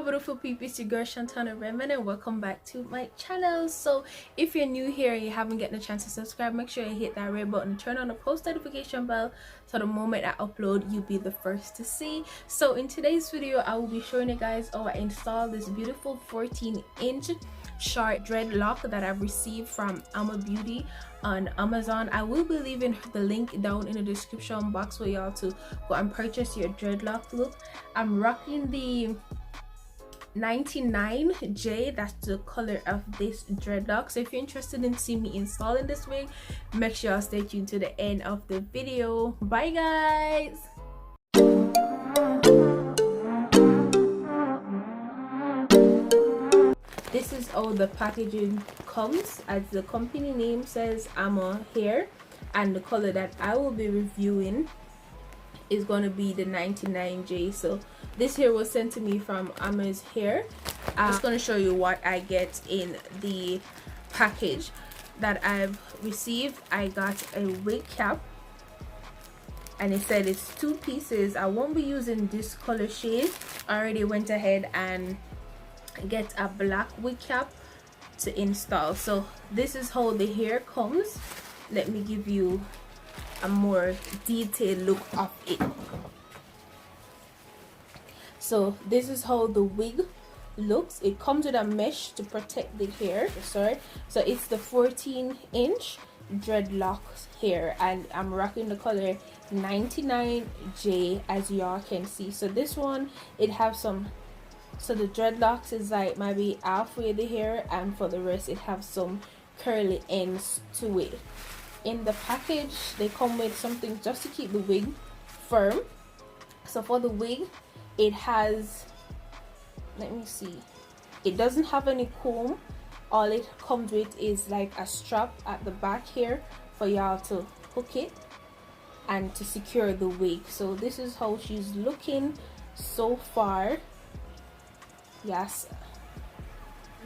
Beautiful people, it's your girl Shantana Redmond and welcome back to my channel. So if you're new here and you haven't gotten a chance to subscribe, make sure you hit that red button and turn on the post notification bell so the moment I upload you'll be the first to see. So in today's video I will be showing you guys how I installed this beautiful 14-inch short dreadlock that I've received from Amabeauty on Amazon. I will be leaving the link down in the description box for y'all to go and purchase your dreadlock look. I'm rocking the 99J, that's the color of this dreadlock. So if you're interested in seeing me installing this wig, make sure you stay tuned to the end of the video. Bye guys. This is how the packaging comes. As the company name says, Ama Hair, and the color that I will be reviewing is going to be the 99J. So this here was sent to me from Ama's Hair. I'm just going to show you what I get in the package that I've received. I got a wig cap and it said it's 2 pieces. I won't be using this color shade. I already went ahead and get a black wig cap to install. So this is how the hair comes. Let me give you a more detailed look of it. So this is how the wig looks. It comes with a mesh to protect the hair. Sorry, so it's the 14-inch dreadlock hair and I'm rocking the color 99J, as y'all can see. So this one, it have some, so the dreadlocks is like maybe halfway the hair, and for the rest it have some curly ends to it. In the package they come with something just to keep the wig firm. So for the wig, it has, let me see, it doesn't have any comb. All it comes with is like a strap at the back here for y'all to hook it and to secure the wig. So this is how she's looking so far. Yes,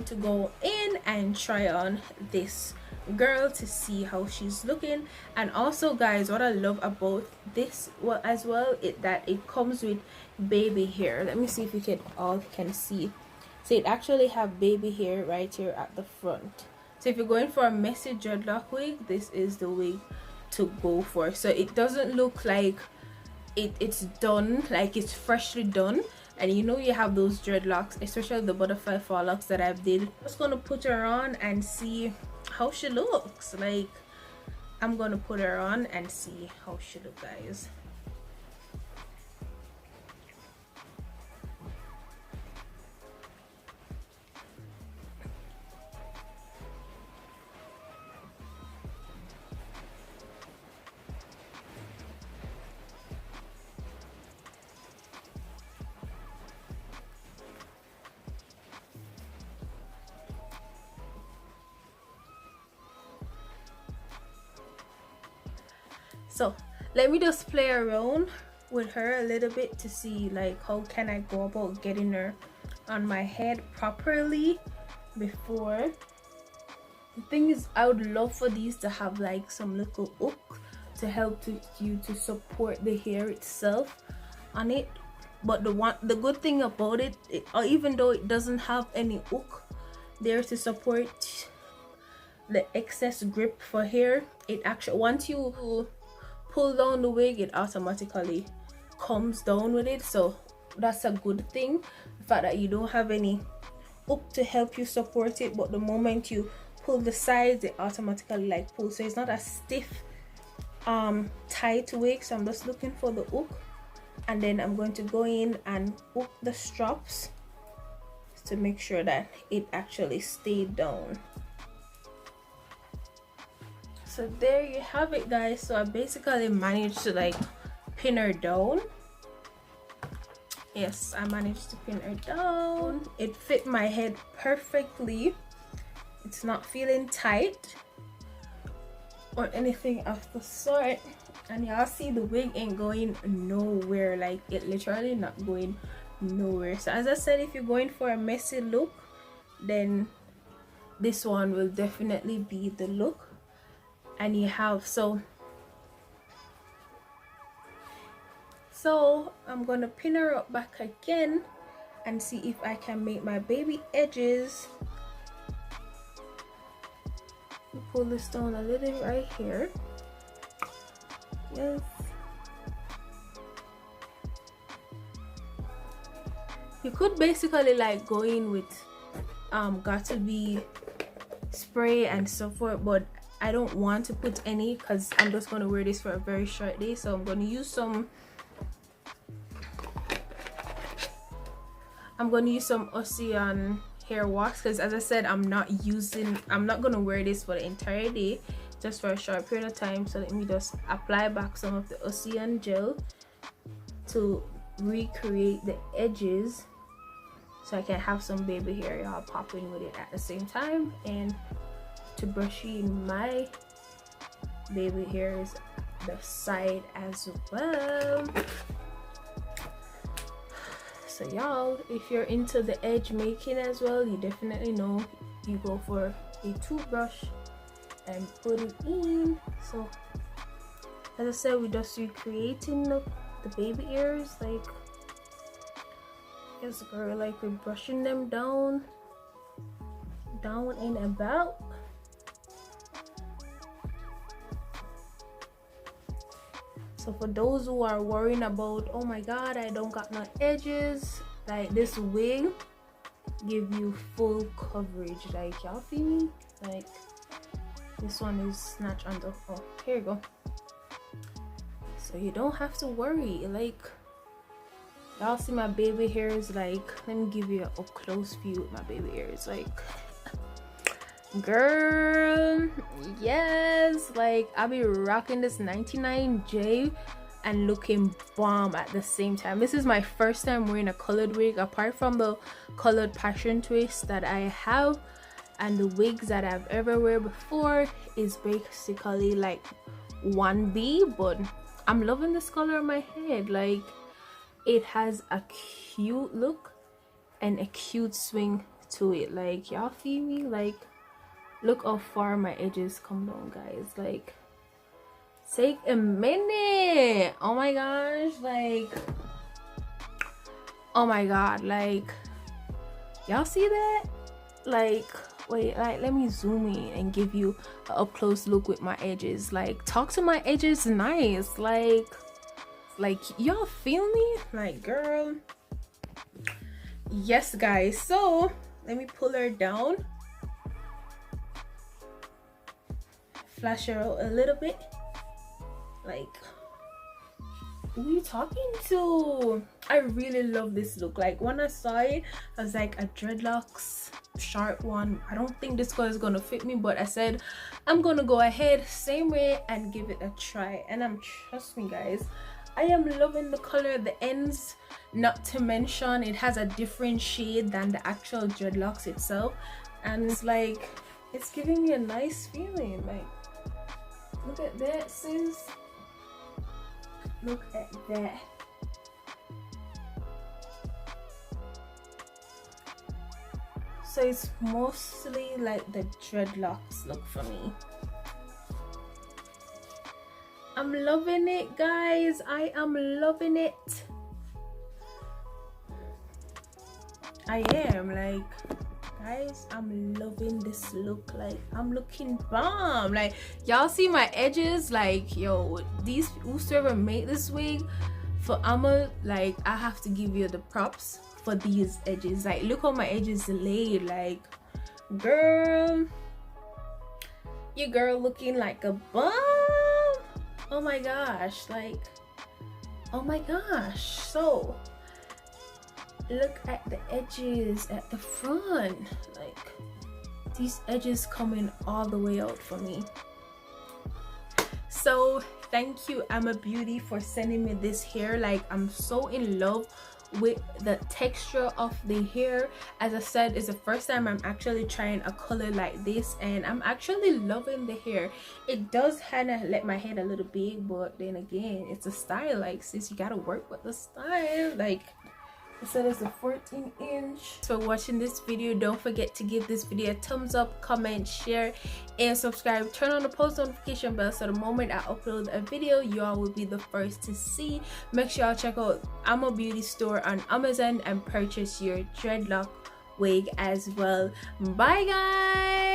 to go in and try on this girl to see how she's looking. And also guys, what I love about this as well is that it comes with baby hair. Let me see if you can all can see. So it actually have baby hair right here at the front. So if you're going for a messy dreadlock wig, this is the wig to go for. So it doesn't look like it's done, like it's freshly done. And you know, you have those dreadlocks, especially the butterfly fall locks that I did. I'm just gonna put her on and see how she looks. Like, I'm gonna put her on and see how she looks, guys. So let me just play around with her a little bit to see like how can I go about getting her on my head properly before. The thing is, I would love for these to have like some little hook to help you to support the hair itself on it. But the good thing about it, even though it doesn't have any hook there to support the excess grip for hair, it actually, once you pull down the wig, it automatically comes down with it. So that's a good thing, the fact that you don't have any hook to help you support it, but the moment you pull the sides, it automatically like pulls. So it's not a stiff tight wig. So I'm just looking for the hook, and then I'm going to go in and hook the straps to make sure that it actually stayed down. So there you have it, guys. So I basically managed to like pin her down. Yes, I managed to pin her down. It fit my head perfectly. It's not feeling tight or anything of the sort. And y'all see the wig ain't going nowhere. Like, it literally not going nowhere. So as I said, if you're going for a messy look, then this one will definitely be the look. And you have, so I'm gonna pin her up back again and see if I can make my baby edges. Pull this down a little right here. Yes. You could basically like go in with got to be spray and so forth, but I don't want to put any because I'm just going to wear this for a very short day. So I'm going to use some Ocean hair wax, because as I said, I'm not gonna wear this for the entire day, just for a short period of time. So let me just apply back some of the Ocean gel to recreate the edges, so I can have some baby hair y'all popping with it at the same time, and to brush in my baby hairs the side as well. So y'all, if you're into the edge making as well, you definitely know you go for a toothbrush and put it in. So as I said, we're just recreating the baby ears, like, yes girl, like we're brushing them down and about. So for those who are worrying about, oh my god, I don't got no edges, like this wig give you full coverage. Like, y'all feel me? Like, this one is snatch under. Oh, here you go. So you don't have to worry. Like, y'all see my baby hairs? Like, let me give you a up close view of my baby hairs. Like, girl, yes, like I'll be rocking this 99J and looking bomb at the same time. This is my first time wearing a colored wig, apart from the colored passion twist that I have, and the wigs that I've ever wear before is basically like 1B, but I'm loving this color on my head. Like, it has a cute look and a cute swing to it. Like, y'all feel me? Like, look how far my edges come down, guys. Like, take a minute. Oh my gosh, like, oh my god, like, y'all see that? Like, wait, like, let me zoom in and give you an up close look with my edges. Like, talk to my edges nice. Like y'all feel me? Like, girl, yes guys. So let me pull her down, flash her out a little bit. Like, who are you talking to? I really love this look. Like, when I saw it, I was like, a dreadlocks short one, I don't think this color is gonna fit me, but I said I'm gonna go ahead same way and give it a try. And trust me guys, I am loving the color, the ends, not to mention it has a different shade than the actual dreadlocks itself, and it's like, it's giving me a nice feeling. Like, look at that, sis. Look at that. So it's mostly like the dreadlocks look for me. I'm loving it, guys. I am loving it. I am, like, guys, I'm loving this look. Like, I'm looking bomb. Like, y'all see my edges? Like, yo, these, whosoever made this wig for Amma, like, I have to give you the props for these edges. Like, look how my edges laid. Like, girl, your girl looking like a bomb. Oh my gosh, like, oh my gosh. So look at the edges at the front. Like, these edges coming all the way out for me. So thank you, Amabeauty, for sending me this hair. Like, I'm so in love with the texture of the hair. As I said, it's the first time I'm actually trying a color like this, and I'm actually loving the hair. It does kind of let my head a little big, but then again, it's a style. Like, sis, you gotta work with the style. Like, So there's a 14-inch. For watching this video, don't forget to give this video a thumbs up, comment, share, and subscribe. Turn on the post notification bell so the moment I upload a video, you all will be the first to see. Make sure y'all check out Amabeauty store on Amazon and purchase your dreadlock wig as well. Bye guys.